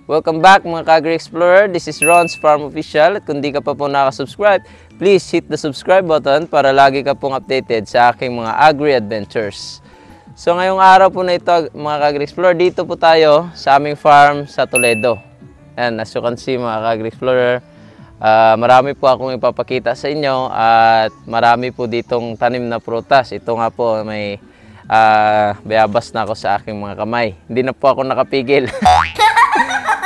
Welcome back mga Kagri Explorer. This is Ron's Farm Official. At kung di ka pa po nakasubscribe, please hit the subscribe button para lagi ka pong updated sa aking mga agri adventures. So ngayong araw po na ito mga Kagri Explorer, dito po tayo sa aming farm sa Toledo. And as you can see mga Kagri Explorer, marami po akong ipapakita sa inyo at marami po ditong tanim na prutas. Ito nga po may bayabas na ako sa aking mga kamay. Hindi na po ako nakapigil.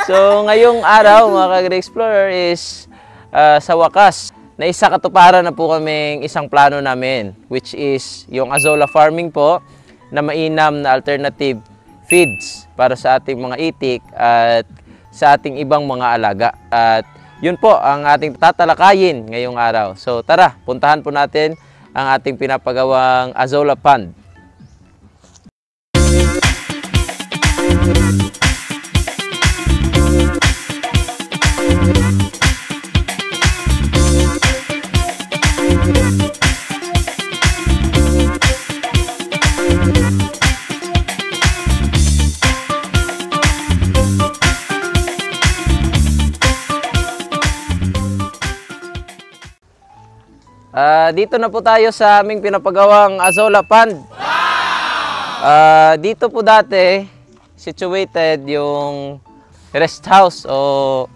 So, ngayong araw, mga Kagri Explorer, is sa wakas, na isa katuparan na po kaming isang plano namin, which is yung azolla farming po, na mainam na alternative feeds para sa ating mga itik at sa ating ibang mga alaga. At yun po ang ating tatalakayin ngayong araw. So, tara, puntahan po natin ang ating pinapagawang azolla pond. Dito na po tayo sa aming pinapagawang azolla pond. Dito po dati situated yung rest house o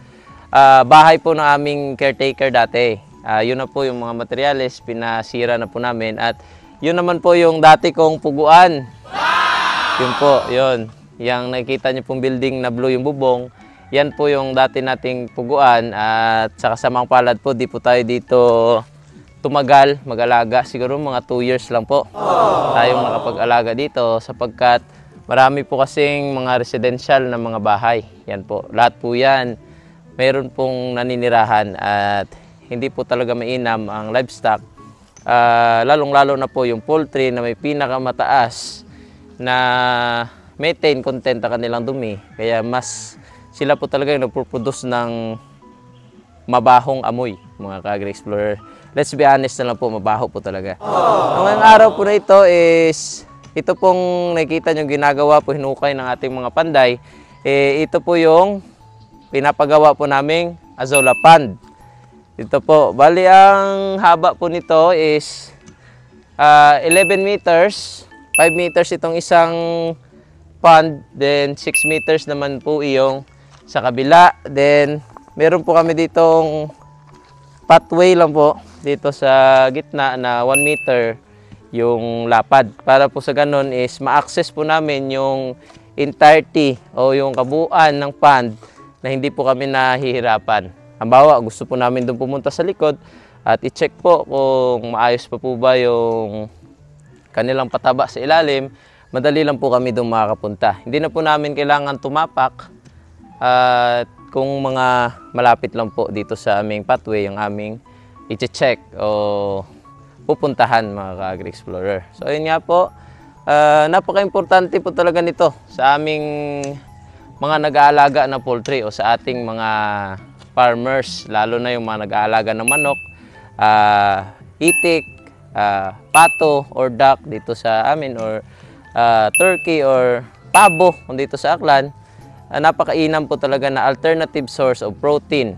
bahay po ng aming caretaker dati. Yun na po yung mga materyales, pinasira na po namin. At yun naman po yung dati kong puguan. Yun po, yun. Yang nakikita niyo pong building na blue yung bubong. Yan po yung dati nating puguan. At sa kasamang palad po, di po tayo dito tumagal, mag-alaga. Siguro mga 2 years lang po tayong nakapag-alaga dito sapagkat marami po kasing mga residential na mga bahay. Yan po, lahat po yan mayroon pong naninirahan at hindi po talaga mainam ang livestock. Lalong-lalo na po yung poultry na may pinakamataas na methane content ang kanilang dumi. Kaya mas sila po talaga yung nagpo-produce ng mabahong amoy, mga Kagri Explorer. Let's be honest na lang po, mabaho po talaga. Ngayong araw po na ito is, ito pong nakikita nyo ginagawa po, hinukay ng ating mga panday. Ito po yung pinapagawa po naming azolla pond. Ito po, bali ang haba po nito is 11 meters. 5 meters itong isang pond, then 6 meters naman po iyong sa kabila. Then meron po kami ditong pathway lang po dito sa gitna na 1 meter yung lapad. Para po sa ganun is ma-access po namin yung entirety o yung kabuuan ng pond na hindi po kami nahihirapan. Halimbawa, gusto po namin doon pumunta sa likod at i-check po kung maayos pa po ba yung kanilang pataba sa ilalim. Madali lang po kami doon makakapunta. Hindi na po namin kailangan tumapak at kung mga malapit lang po dito sa aming pathway yung aming i-check o pupuntahan mga Kagri Explorer. So ayun nga po, napaka-importante po talaga nito sa aming mga nag-aalaga na poultry o sa ating mga farmers, lalo na yung mga nag-aalaga ng manok, itik, pato or duck dito sa amin or turkey or pabo kung dito sa Aklan. Napakainam po talaga na alternative source of protein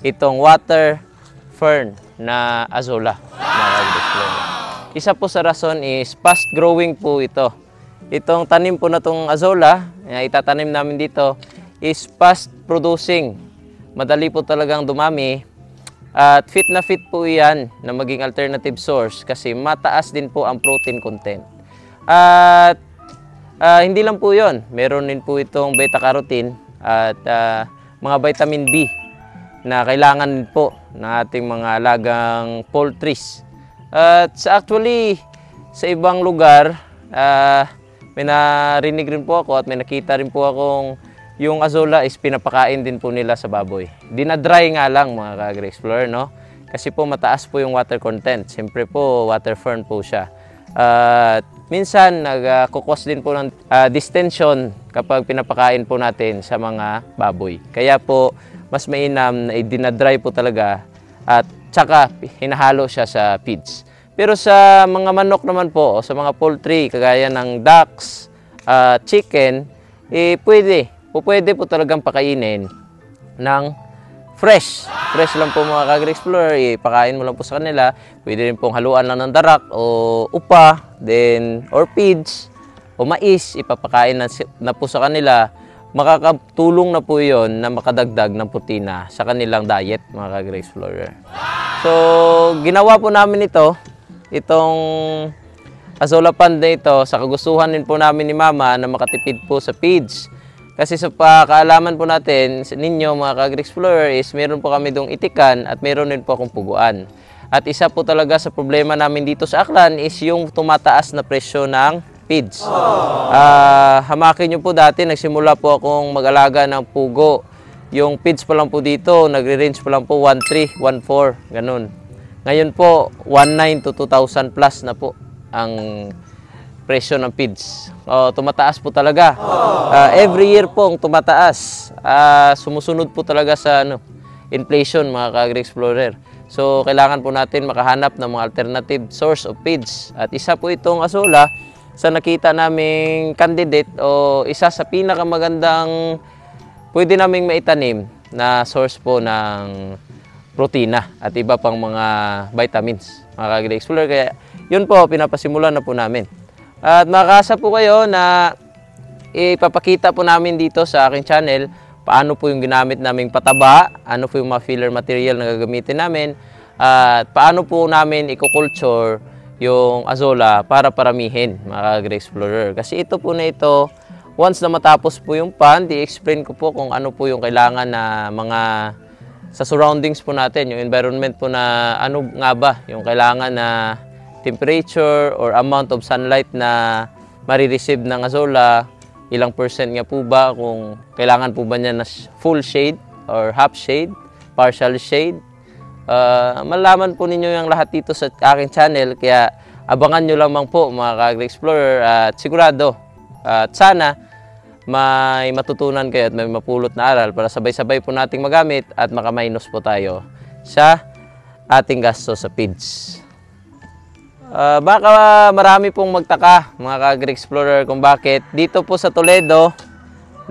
itong water fern na azolla. Isa po sa rason is fast growing po ito. Itong tanim po na itong azolla, itatanim namin dito, is fast producing. Madali po talagang dumami at fit na fit po yan na maging alternative source kasi mataas din po ang protein content. At hindi lang po yun, meron din po itong beta-carotene at mga vitamin B na kailangan po ng ating mga alagang poultries. At actually, sa ibang lugar, may narinig rin po ako at may nakita rin po akong yung azolla is pinapakain din po nila sa baboy. Dinadry nga lang mga Kagri Explorer, no? Kasi po mataas po yung water content. Siyempre po, water fern po siya. At minsan, nagkukos din po ng distension kapag pinapakain po natin sa mga baboy. Kaya po, mas mainam na i-dinadry po talaga at tsaka hinahalo siya sa feeds. Pero sa mga manok naman po, o sa mga poultry, kagaya ng ducks, chicken, pwede pwede po talagang pakainin ng fresh. Fresh lang po mga ka-Agri-Explorer, ipakain mo lang po sa kanila. Pwede rin pong haluan lang ng darak o upa, then or feeds o mais, ipapakain na po sa kanila. Makakatulong na po yon na makadagdag ng protina sa kanilang diet mga ka-Agri-Explorer. So, ginawa po namin itong Azolla Pond na ito sa kagustuhan din po namin ni Mama na makatipid po sa feeds. Kasi sa kaalaman po natin ninyo mga ka-Agri-Explorer is meron po kami dong itikan at meron din po akong puguan. At isa po talaga sa problema namin dito sa Aklan is yung tumataas na presyo ng feeds. Hamakin nyo po dati, nagsimula po akong mag-alaga ng pugo. Yung feeds pa lang po dito, nagre-range pa lang po 1,300, 1,400, ganun. Ngayon po, 1,900 to 2,000 plus na po ang presyo ng feeds. Tumataas po talaga. Every year po ang tumataas. Sumusunod po talaga sa inflation mga ka-Agri-Explorer. So, kailangan po natin makahanap ng mga alternative source of feeds. At isa po itong Azolla sa nakita naming candidate o isa sa pinakamagandang pwede naming maitanim na source po ng protina at iba pang mga vitamins mga ka-Agri-Explorer. Kaya yun po, pinapasimulan na po namin. At makakasa po kayo na ipapakita po namin dito sa aking channel paano po yung ginamit naming pataba, ano po yung mga filler material na gagamitin namin, at paano po namin i-culture yung Azolla para paramihin mga Agri-Explorer. Kasi ito po na ito, once na matapos po yung pond, i-explain ko po kung ano po yung kailangan na mga sa surroundings po natin, yung environment po na ano nga ba yung kailangan na temperature or amount of sunlight na marireceive ng Azolla, ilang percent nga po ba, kung kailangan po ba niya na full shade or half shade, partial shade. Malaman po ninyo yung lahat dito sa aking channel, kaya abangan nyo lamang po mga ka-Agri-Explorer at sigurado at sana may matutunan kayo at may mapulot na aral para sabay-sabay po nating magamit at makaminus po tayo sa ating gasto sa feeds. Baka marami pong magtaka mga ka-Agri-Explorer kung bakit dito po sa Toledo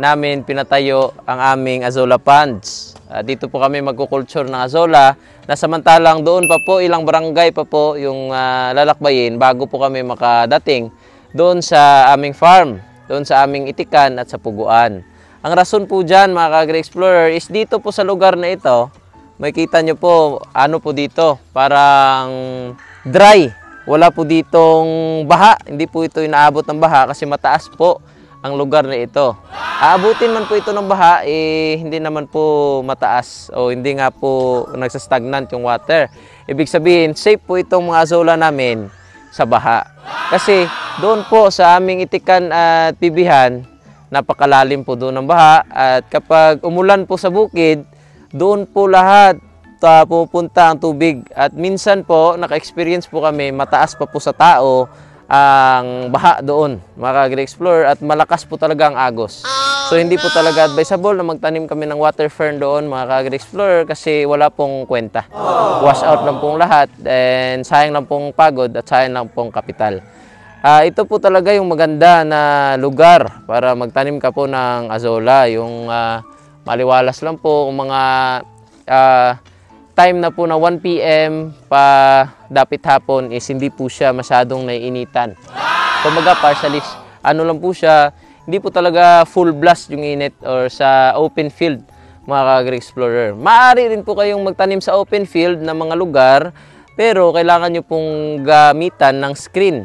namin pinatayo ang aming Azolla Ponds. Dito po kami magkukulture ng Azolla na samantalang doon pa po ilang barangay pa po yung lalakbayin bago po kami makadating doon sa aming farm, doon sa aming itikan at sa puguan. Ang rason po dyan mga ka-Agri-Explorer is dito po sa lugar na ito, makikita nyo po ano po dito, parang dry. Wala po ditong baha, hindi po ito inaabot ng baha kasi mataas po ang lugar na ito. Aabutin man po ito ng baha, hindi naman po mataas o hindi nga po nagsastagnant yung water. Ibig sabihin, safe po itong mga Azolla namin sa baha. Kasi doon po sa aming itikan at pibihan, napakalalim po doon ng baha at kapag umulan po sa bukid, doon po lahat pupunta ang tubig at minsan po naka-experience po kami mataas pa po sa tao ang baha doon mga ka-Agri-Explorer at malakas po talaga ang agos. So hindi po talaga advisable na magtanim kami ng water fern doon mga ka-Agri-Explorer kasi wala pong kwenta. Wash out lang pong lahat and sayang lang pong pagod at sayang lang pong kapital. Ito po talaga yung maganda na lugar para magtanim ka po ng Azolla, yung maliwalas lang po kung mga time na po na 1 PM pa dapit hapon is hindi po siya masyadong naiinitan. Kumbaga partially ano lang po siya, hindi po talaga full blast yung init or sa open field mga ka-Agri-Explorer. Maaari rin po kayong magtanim sa open field na mga lugar pero kailangan nyo pong gamitan ng screen.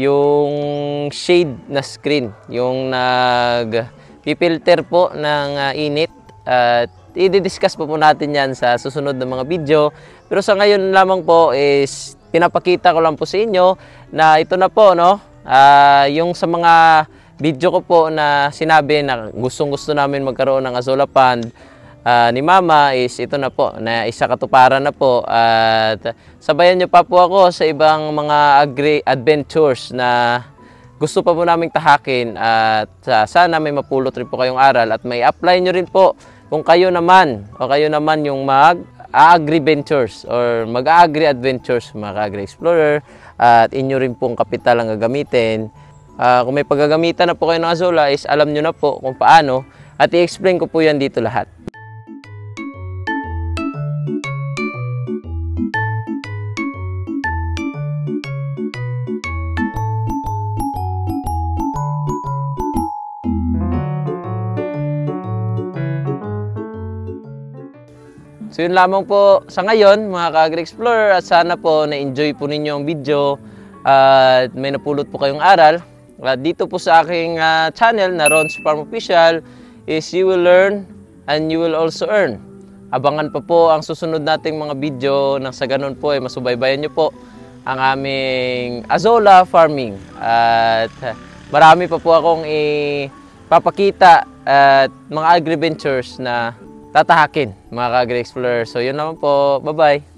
Yung shade na screen, yung nag-filter po ng init at i-discuss po natin yan sa susunod na mga video. Pero sa ngayon lamang po is pinapakita ko lang po sa inyo na ito na po, no? Yung sa mga video ko po na sinabi na gustong-gusto namin magkaroon ng Azolla Pond ni Mama is ito na po, na isa katuparan na po. At sabayan nyo pa po ako sa ibang mga adventures na gusto pa po naming tahakin at sana may mapulot rin po kayong aral at may apply nyo rin po kung kayo naman yung mag-agri-ventures or mag-agri-adventures mga ka-Agri-Explorer at inyo rin pong kapital ang gagamitin. Kung may paggagamitan na po kayo ng Azolla is alam nyo na po kung paano At i-explain ko po yan dito lahat. So yun lamang po sa ngayon mga ka-Agri-Explorer, at sana po na-enjoy po ninyo ang video at may napulot po kayong aral. At dito po sa aking channel na Ron's Farm Official is you will learn and you will also earn. Abangan pa po ang susunod nating mga video nang sa ganun po ay masubaybayan nyo po ang aming Azolla farming. At marami pa po akong ipapakita at mga agri-ventures na tatahakin mga ka-Agri-Explorer. So yun naman po. Bye-bye!